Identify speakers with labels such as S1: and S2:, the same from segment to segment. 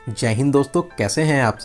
S1: जय हिंद दोस्तों, कैसे हैं आप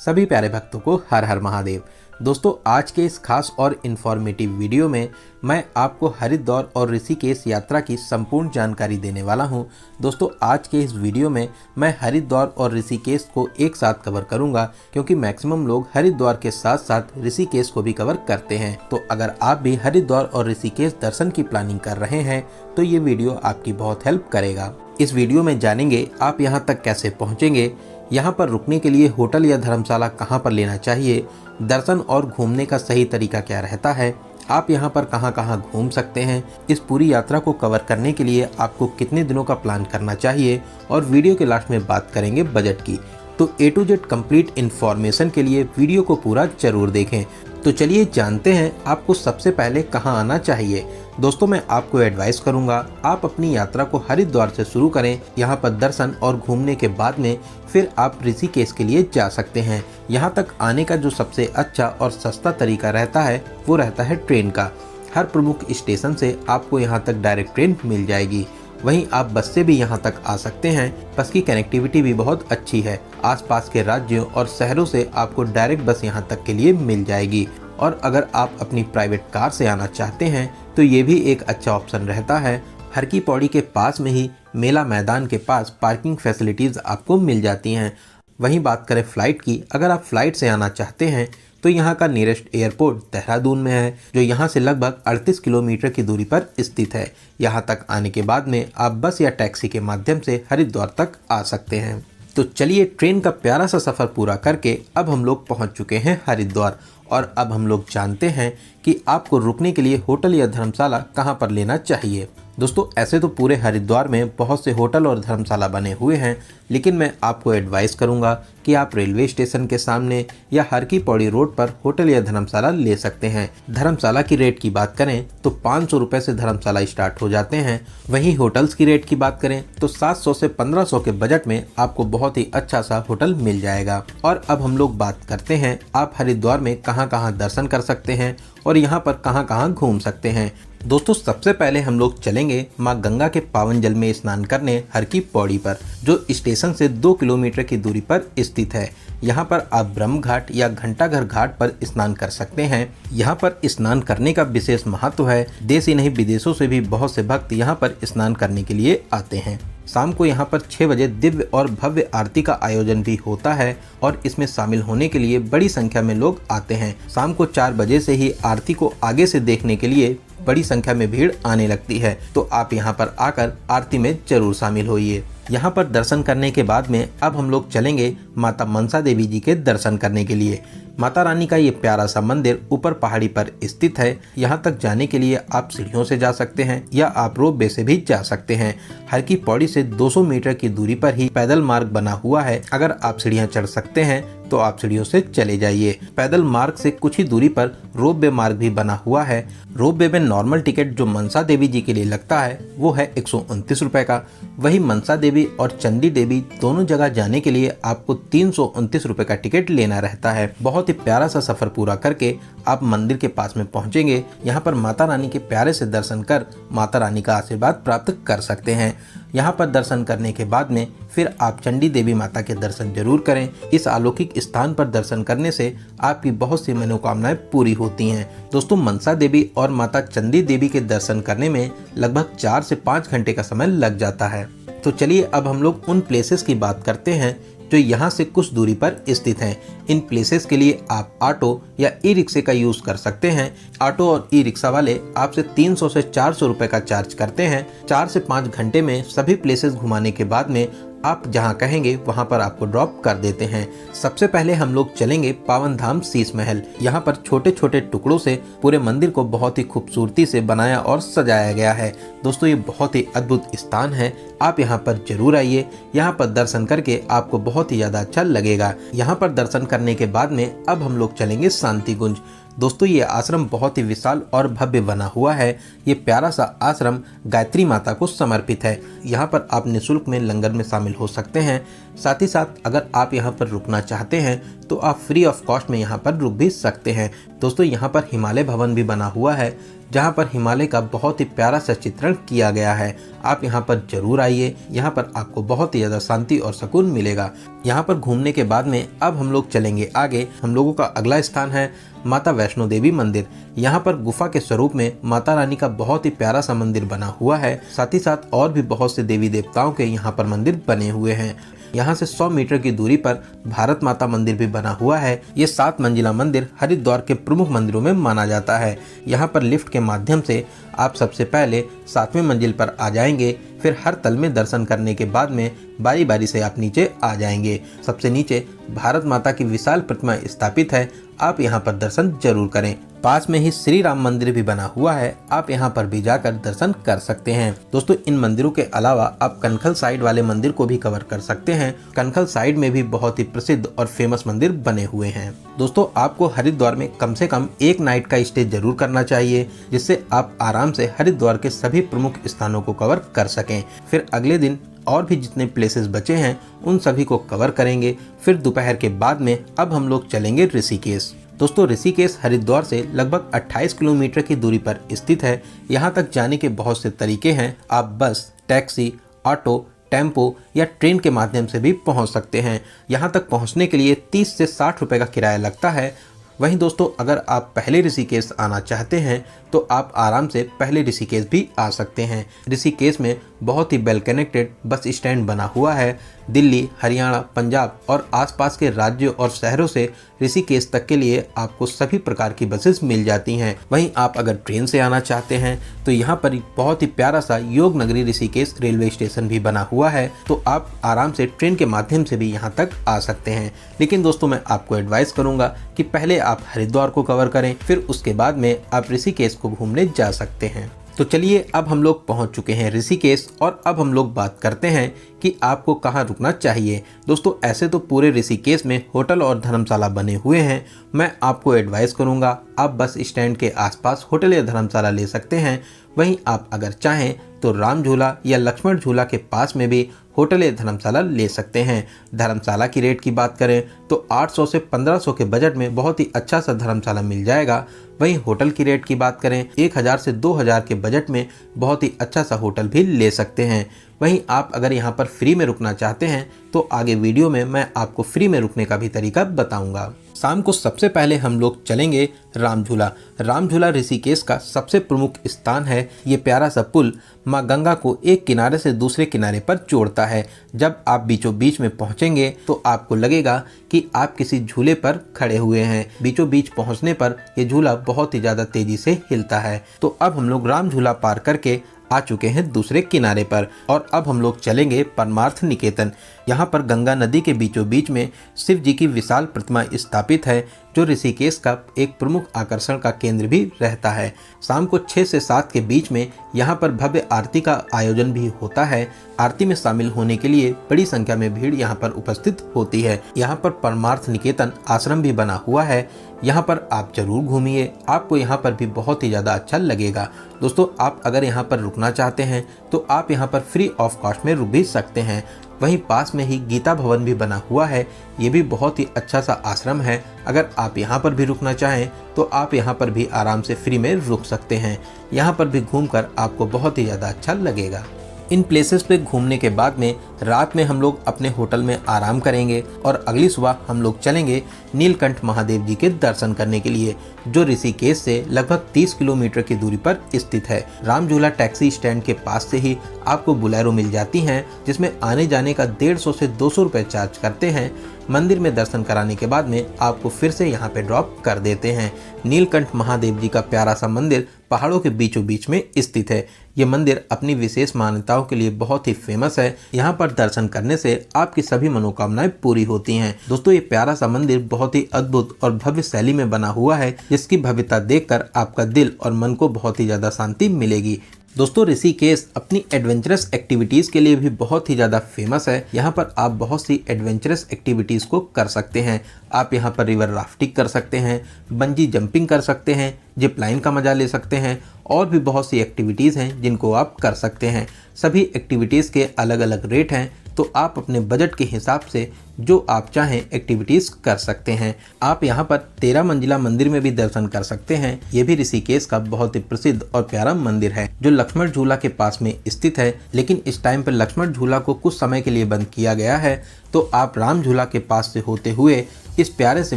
S1: सभी प्यारे भक्तों को हर हर महादेव। दोस्तों, आज के इस खास और इन्फॉर्मेटिव वीडियो में मैं आपको हरिद्वार और ऋषिकेश यात्रा की संपूर्ण जानकारी देने वाला हूं। दोस्तों, आज के इस वीडियो में मैं हरिद्वार और ऋषिकेश को एक साथ कवर करूंगा, क्योंकि मैक्सिमम लोग हरिद्वार के साथ साथ ऋषिकेश को भी कवर करते हैं। तो अगर आप भी हरिद्वार और ऋषिकेश दर्शन की प्लानिंग कर रहे हैं तो ये वीडियो आपकी बहुत हेल्प करेगा। इस वीडियो में जानेंगे आप यहाँ तक कैसे पहुँचेंगे, यहाँ पर रुकने के लिए होटल या धर्मशाला कहाँ पर लेना चाहिए, दर्शन और घूमने का सही तरीका क्या रहता है, आप यहाँ पर कहाँ कहाँ घूम सकते हैं, इस पूरी यात्रा को कवर करने के लिए आपको कितने दिनों का प्लान करना चाहिए, और वीडियो के लास्ट में बात करेंगे बजट की। तो A to Z complete information के लिए वीडियो को पूरा जरूर देखें। तो चलिए जानते हैं आपको सबसे पहले कहाँ आना चाहिए। दोस्तों, मैं आपको एडवाइस करूंगा आप अपनी यात्रा को हरिद्वार से शुरू करें। यहाँ पर दर्शन और घूमने के बाद में फिर आप ऋषिकेश के लिए जा सकते हैं। यहाँ तक आने का जो सबसे अच्छा और सस्ता तरीका रहता है वो रहता है ट्रेन का। हर प्रमुख स्टेशन से आपको यहाँ तक डायरेक्ट ट्रेन मिल जाएगी। वहीं आप बस से भी यहाँ तक आ सकते हैं। बस की कनेक्टिविटी भी बहुत अच्छी है। आसपास के राज्यों और शहरों से आपको डायरेक्ट बस यहाँ तक के लिए मिल जाएगी। और अगर आप अपनी प्राइवेट कार से आना चाहते हैं तो ये भी एक अच्छा ऑप्शन रहता है। हर की पौड़ी के पास में ही मेला मैदान के पास पार्किंग फैसिलिटीज़ आपको मिल जाती हैं। वहीं बात करें फ़्लाइट की, अगर आप फ़्लाइट से आना चाहते हैं तो यहाँ का नियरेस्ट एयरपोर्ट देहरादून में है, जो यहाँ से लगभग 38 किलोमीटर की दूरी पर स्थित है। यहाँ तक आने के बाद में आप बस या टैक्सी के माध्यम से हरिद्वार तक आ सकते हैं। तो चलिए, ट्रेन का प्यारा सा सफ़र पूरा करके अब हम लोग पहुँच चुके हैं हरिद्वार, और अब हम लोग जानते हैं कि आपको रुकने के लिए होटल या धर्मशाला कहाँ पर लेना चाहिए। दोस्तों, ऐसे तो पूरे हरिद्वार में बहुत से होटल और धर्मशाला बने हुए हैं, लेकिन मैं आपको एडवाइस करूंगा कि आप रेलवे स्टेशन के सामने या हर की पौड़ी रोड पर होटल या धर्मशाला ले सकते हैं। धर्मशाला की रेट की बात करें तो 500 रुपये से धर्मशाला स्टार्ट हो जाते हैं। वहीं होटल्स की रेट की बात करें तो 700 से 1500 के बजट में आपको बहुत ही अच्छा सा होटल मिल जाएगा। और अब हम लोग बात करते हैं आप हरिद्वार में कहाँ कहाँ दर्शन कर सकते हैं और यहाँ पर कहाँ कहाँ घूम सकते हैं। दोस्तों, सबसे पहले हम लोग चलेंगे माँ गंगा के पावन जल में स्नान करने हर की पौड़ी पर, जो स्टेशन से 2 किलोमीटर की दूरी पर स्थित है। यहाँ पर आप ब्रह्म घाट या घंटाघर घाट पर स्नान कर सकते हैं। यहाँ पर स्नान करने का विशेष महत्व है। देश ही नहीं विदेशों से भी बहुत से भक्त यहाँ पर स्नान करने के लिए आते हैं। शाम को यहाँ पर 6 बजे दिव्य और भव्य आरती का आयोजन भी होता है, और इसमें शामिल होने के लिए बड़ी संख्या में लोग आते हैं। शाम को 4 बजे से ही आरती को आगे से देखने के लिए बड़ी संख्या में भीड़ आने लगती है। तो आप यहाँ पर आकर आरती में जरूर शामिल होइए। यहाँ पर दर्शन करने के बाद में अब हम लोग चलेंगे माता मनसा देवी जी के दर्शन करने के लिए। माता रानी का ये प्यारा सा मंदिर ऊपर पहाड़ी पर स्थित है। यहाँ तक जाने के लिए आप सीढ़ियों से जा सकते हैं या आप रोपवे से भी जा सकते हैं। हर की पौड़ी से 200 मीटर की दूरी पर ही पैदल मार्ग बना हुआ है। अगर आप सीढ़ियाँ चढ़ सकते हैं तो आप सीढ़ियों से चले जाइए। पैदल मार्ग से कुछ ही दूरी पर रोपवे मार्ग भी बना हुआ है। रोपवे में नॉर्मल टिकट जो मनसा देवी जी के लिए लगता है वो है 129 रुपये का। वही मनसा देवी और चंडी देवी दोनों जगह जाने के लिए आपको 329 रुपये का टिकट लेना रहता है। बहुत ही प्यारा सा सफर पूरा करके आप मंदिर के पास में पहुंचेंगे। यहाँ पर माता रानी के प्यारे से दर्शन कर माता रानी का आशीर्वाद प्राप्त कर सकते हैं। यहाँ पर दर्शन करने के बाद में फिर आप चंडी देवी माता के दर्शन जरूर करें। इस अलौकिक स्थान पर दर्शन करने से आपकी बहुत सी मनोकामनाएं पूरी होती हैं। दोस्तों, मनसा देवी और माता चंडी देवी के दर्शन करने में लगभग 4 से 5 घंटे का समय लग जाता है। तो चलिए अब हम लोग उन प्लेसेस की बात करते हैं जो यहाँ से कुछ दूरी पर स्थित हैं। इन प्लेसेस के लिए आप ऑटो या ई रिक्शे का यूज़ कर सकते हैं। ऑटो और ई रिक्शा वाले आपसे 300 से 400 रुपये का चार्ज करते हैं। 4 से 5 घंटे में सभी प्लेसेस घुमाने के बाद में आप जहां कहेंगे वहां पर आपको ड्रॉप कर देते हैं। सबसे पहले हम लोग चलेंगे पावन धाम शीश महल। यहाँ पर छोटे छोटे टुकड़ों से पूरे मंदिर को बहुत ही खूबसूरती से बनाया और सजाया गया है। दोस्तों, ये बहुत ही अद्भुत स्थान है। आप यहाँ पर जरूर आइए। यहाँ पर दर्शन करके आपको बहुत ही ज़्यादा अच्छा लगेगा। यहाँ पर दर्शन करने के बाद में अब हम लोग चलेंगे शांति कुंज। दोस्तों, ये आश्रम बहुत ही विशाल और भव्य बना हुआ है। ये प्यारा सा आश्रम गायत्री माता को समर्पित है। यहाँ पर आप निःशुल्क में लंगर में शामिल हो सकते हैं। साथ ही साथ अगर आप यहाँ पर रुकना चाहते हैं तो आप फ्री ऑफ कॉस्ट में यहाँ पर रुक भी सकते हैं। दोस्तों, यहाँ पर हिमालय भवन भी बना हुआ है, जहाँ पर हिमालय का बहुत ही प्यारा सा चित्रण किया गया है। आप यहाँ पर जरूर आइए, यहाँ पर आपको बहुत ही ज़्यादा शांति और सुकून मिलेगा। यहाँ पर घूमने के बाद में अब हम लोग चलेंगे आगे। हम लोगों का अगला स्थान है माता वैष्णो देवी मंदिर। यहाँ पर गुफा के स्वरूप में माता रानी का बहुत ही प्यारा सा मंदिर बना हुआ है। साथ ही साथ और भी बहुत से देवी देवताओं के यहाँ पर मंदिर बने हुए हैं। यहाँ से 100 मीटर की दूरी पर भारत माता मंदिर भी बना हुआ है। ये 7 मंजिला मंदिर हरिद्वार के प्रमुख मंदिरों में माना जाता है। यहाँ पर लिफ्ट के माध्यम से आप सबसे पहले 7वें मंजिल पर आ जाएंगे, फिर हर तल में दर्शन करने के बाद में बारी बारी से आप नीचे आ जाएंगे। सबसे नीचे भारत माता की विशाल प्रतिमा स्थापित है, आप यहाँ पर दर्शन जरूर करें। पास में ही श्री राम मंदिर भी बना हुआ है, आप यहाँ पर भी जाकर दर्शन कर सकते हैं। दोस्तों, इन मंदिरों के अलावा आप कनखल साइड वाले मंदिर को भी कवर कर सकते हैं। कनखल साइड में भी बहुत ही प्रसिद्ध और फेमस मंदिर बने हुए हैं। दोस्तों, आपको हरिद्वार में कम से कम एक नाइट का स्टे जरूर करना चाहिए, जिससे आप आराम से हरिद्वार के सभी प्रमुख स्थानों को कवर कर सकें। फिर अगले दिन और भी जितने प्लेसेस बचे हैं उन सभी को कवर करेंगे। फिर दोपहर के बाद में अब हम लोग चलेंगे ऋषिकेश। दोस्तों, ऋषिकेश हरिद्वार से लगभग 28 किलोमीटर की दूरी पर स्थित है। यहाँ तक जाने के बहुत से तरीके हैं। आप बस, टैक्सी, ऑटो, टेम्पो या ट्रेन के माध्यम से भी पहुँच सकते हैं। यहाँ तक पहुँचने के लिए 30 से 60 रुपये का किराया लगता है। वहीं दोस्तों, अगर आप पहले ऋषिकेश आना चाहते हैं तो आप आराम से पहले ऋषिकेश भी आ सकते हैं। ऋषिकेश में बहुत ही वेल कनेक्टेड बस स्टैंड बना हुआ है। दिल्ली, हरियाणा, पंजाब और आसपास के राज्यों और शहरों से ऋषिकेश तक के लिए आपको सभी प्रकार की बसेस मिल जाती हैं। वहीं आप अगर ट्रेन से आना चाहते हैं तो यहाँ पर बहुत ही प्यारा सा योग नगरी ऋषिकेश रेलवे स्टेशन भी बना हुआ है, तो आप आराम से ट्रेन के माध्यम से भी यहाँ तक आ सकते हैं। लेकिन दोस्तों, मैं आपको एडवाइस करूँगा कि पहले आप हरिद्वार को कवर करें, फिर उसके बाद में आप ऋषिकेश को घूमने जा सकते हैं। तो चलिए, अब हम लोग पहुंच चुके हैं ऋषिकेश और अब हम लोग बात करते हैं कि आपको कहां रुकना चाहिए। दोस्तों, ऐसे तो पूरे ऋषिकेश में होटल और धर्मशाला बने हुए हैं। मैं आपको एडवाइस करूंगा आप बस स्टैंड के आसपास होटल या धर्मशाला ले सकते हैं। वहीं आप अगर चाहें तो राम झूला या लक्ष्मण झूला के पास में भी होटल या धर्मशाला ले सकते हैं। धर्मशाला की रेट की बात करें तो 800 से 1500 के बजट में बहुत ही अच्छा सा धर्मशाला मिल जाएगा। वहीं होटल की रेट की बात करें 1000 से 2000 के बजट में बहुत ही अच्छा सा होटल भी ले सकते हैं। वहीं आप अगर यहाँ पर फ्री में रुकना चाहते हैं तो आगे वीडियो में मैं आपको फ्री में रुकने का भी तरीका बताऊंगा। शाम को सबसे पहले हम लोग चलेंगे राम झूला। राम झूला ऋषिकेश का सबसे प्रमुख स्थान है। ये प्यारा सा पुल माँ गंगा को एक किनारे से दूसरे किनारे पर जोड़ता है। जब आप बीचों बीच में पहुंचेंगे तो आपको लगेगा कि आप किसी झूले पर खड़े हुए हैं। बीचों बीच पहुंचने पर यह झूला बहुत ही ज़्यादा तेजी से हिलता है। तो अब हम लोग राम झूला पार करके आ चुके हैं दूसरे किनारे पर और अब हम लोग चलेंगे परमार्थ निकेतन। यहाँ पर गंगा नदी के बीचों बीच में शिव जी की विशाल प्रतिमा स्थापित है, जो ऋषिकेश का एक प्रमुख आकर्षण का केंद्र भी रहता है। शाम को 6 से 7 के बीच में यहाँ पर भव्य आरती का आयोजन भी होता है। आरती में शामिल होने के लिए बड़ी संख्या में भीड़ यहाँ पर उपस्थित होती है। यहाँ पर परमार्थ निकेतन आश्रम भी बना हुआ है, यहाँ पर आप जरूर घूमिए, आपको यहाँ पर भी बहुत ही ज़्यादा अच्छा लगेगा। दोस्तों, आप अगर यहाँ पर रुकना चाहते हैं तो आप यहाँ पर फ्री ऑफ कॉस्ट में रुक भी सकते हैं। वहीं पास में ही गीता भवन भी बना हुआ है, ये भी बहुत ही अच्छा सा आश्रम है। अगर आप यहाँ पर भी रुकना चाहें तो आप यहाँ पर भी आराम से फ्री में रुक सकते हैं। यहाँ पर भी घूमकर आपको बहुत ही ज़्यादा अच्छा लगेगा। इन प्लेसेस पे घूमने के बाद में रात में हम लोग अपने होटल में आराम करेंगे और अगली सुबह हम लोग चलेंगे नीलकंठ महादेव जी के दर्शन करने के लिए, जो ऋषिकेश से लगभग 30 किलोमीटर की दूरी पर स्थित है। राम झूला टैक्सी स्टैंड के पास से ही आपको बुलेरो मिल जाती हैं, जिसमें आने जाने का 150 से 200 रुपये चार्ज करते हैं। मंदिर में दर्शन कराने के बाद में आपको फिर से यहाँ पे ड्रॉप कर देते हैं। नीलकंठ महादेव जी का प्यारा सा मंदिर पहाड़ों के बीचों बीच में स्थित है। ये मंदिर अपनी विशेष मान्यताओं के लिए बहुत ही फेमस है। यहाँ पर दर्शन करने से आपकी सभी मनोकामनाएं पूरी होती हैं। दोस्तों, ये प्यारा सा मंदिर बहुत ही अद्भुत और भव्य शैली में बना हुआ है, जिसकी भव्यता देखकर आपका दिल और मन को बहुत ही ज़्यादा शांति मिलेगी। दोस्तों, ऋषिकेश अपनी एडवेंचरस एक्टिविटीज़ के लिए भी बहुत ही ज़्यादा फेमस है। यहाँ पर आप बहुत सी एडवेंचरस एक्टिविटीज़ को कर सकते हैं। आप यहाँ पर रिवर राफ्टिंग कर सकते हैं, बंजी जंपिंग कर सकते हैं, जिप लाइन का मज़ा ले सकते हैं और भी बहुत सी एक्टिविटीज़ हैं जिनको आप कर सकते हैं। सभी एक्टिविटीज़ के अलग अलग रेट हैं, तो आप अपने बजट के हिसाब से जो आप चाहें एक्टिविटीज कर सकते हैं। आप यहाँ पर 13 मंजिला मंदिर में भी दर्शन कर सकते हैं। ये भी ऋषिकेश का बहुत ही प्रसिद्ध और प्यारा मंदिर है जो लक्ष्मण झूला के पास में स्थित है, लेकिन इस टाइम पर लक्ष्मण झूला को कुछ समय के लिए बंद किया गया है, तो आप राम झूला के पास से होते हुए इस प्यारे से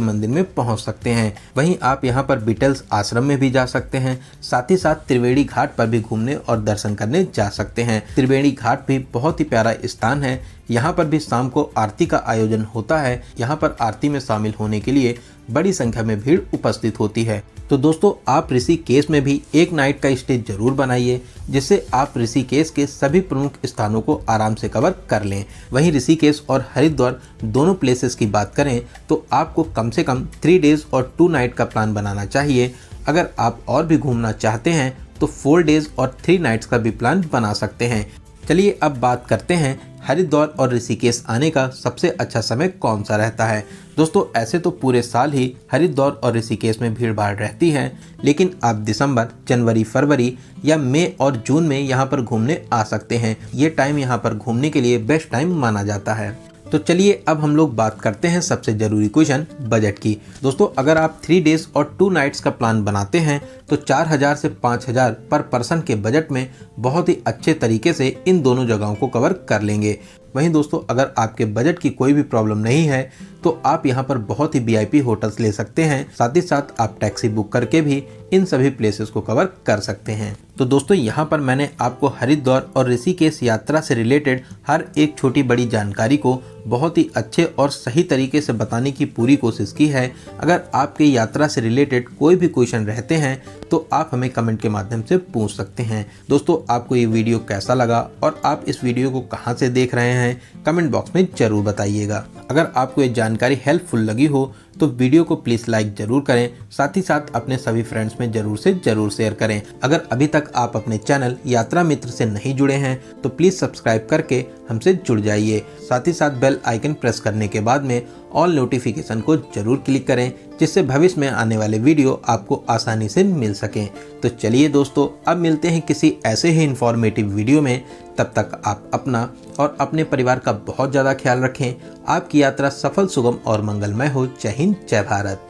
S1: मंदिर में पहुंच सकते हैं। वहीं आप यहां पर बीटल्स आश्रम में भी जा सकते हैं, साथ ही साथ त्रिवेणी घाट पर भी घूमने और दर्शन करने जा सकते हैं। त्रिवेणी घाट भी बहुत ही प्यारा स्थान है। यहाँ पर भी शाम को आरती का आयोजन होता है। यहाँ पर आरती में शामिल होने के लिए बड़ी संख्या में भीड़ उपस्थित होती है। तो दोस्तों, आप ऋषिकेश में भी एक नाइट का स्टे जरूर बनाइए, जिससे आप ऋषिकेश के सभी प्रमुख स्थानों को आराम से कवर कर लें। वहीं ऋषिकेश और हरिद्वार दोनों प्लेसेस की बात करें तो आपको कम से कम 3 डेज और 2 नाइट का प्लान बनाना चाहिए। अगर आप और भी घूमना चाहते हैं तो 4 डेज और 3 नाइट्स का भी प्लान बना सकते हैं। चलिए अब बात करते हैं हरिद्वार और ऋषिकेश आने का सबसे अच्छा समय कौन सा रहता है। दोस्तों, ऐसे तो पूरे साल ही हरिद्वार और ऋषिकेश में भीड़ भाड़ रहती है, लेकिन आप दिसंबर, जनवरी, फरवरी या मई और जून में यहाँ पर घूमने आ सकते हैं। ये टाइम यहाँ पर घूमने के लिए बेस्ट टाइम माना जाता है। तो चलिए अब हम लोग बात करते हैं सबसे जरूरी क्वेश्चन, बजट की। दोस्तों, अगर आप 3 डेज और 2 नाइट्स का प्लान बनाते हैं तो 4000 से 5000 पर पर्सन के बजट में बहुत ही अच्छे तरीके से इन दोनों जगहों को कवर कर लेंगे। वहीं दोस्तों, अगर आपके बजट की कोई भी प्रॉब्लम नहीं है तो आप यहाँ पर बहुत ही VIP होटल्स ले सकते हैं। साथ ही साथ आप टैक्सी बुक करके भी इन सभी प्लेसेस को कवर कर सकते हैं। तो दोस्तों, यहाँ पर मैंने आपको हरिद्वार और ऋषिकेश यात्रा से रिलेटेड हर एक छोटी बड़ी जानकारी को बहुत ही अच्छे और सही तरीके से बताने की पूरी कोशिश की है। अगर आपके यात्रा से रिलेटेड कोई भी क्वेश्चन रहते हैं तो आप हमें कमेंट के माध्यम से पूछ सकते हैं। दोस्तों, आपको ये वीडियो कैसा लगा और आप इस वीडियो को कहाँ से देख रहे हैं, कमेंट बॉक्स में जरूर बताइएगा। अगर आपको ये जानकारी हेल्पफुल लगी हो तो वीडियो को प्लीज़ लाइक जरूर करें, साथ ही साथ अपने सभी फ्रेंड्स में जरूर से जरूर शेयर करें। अगर अभी तक आप अपने चैनल यात्रा मित्र से नहीं जुड़े हैं तो प्लीज़ सब्सक्राइब करके हमसे जुड़ जाइए। साथ ही साथ बेल आइकन प्रेस करने के बाद में ऑल नोटिफिकेशन को जरूर क्लिक करें, जिससे भविष्य में आने वाले वीडियो आपको आसानी से मिल सकें। तो चलिए दोस्तों, अब मिलते हैं किसी ऐसे ही इंफॉर्मेटिव वीडियो में। तब तक आप अपना और अपने परिवार का बहुत ज़्यादा ख्याल रखें। आपकी यात्रा सफल, सुगम और मंगलमय हो। जय हिंद, जय भारत।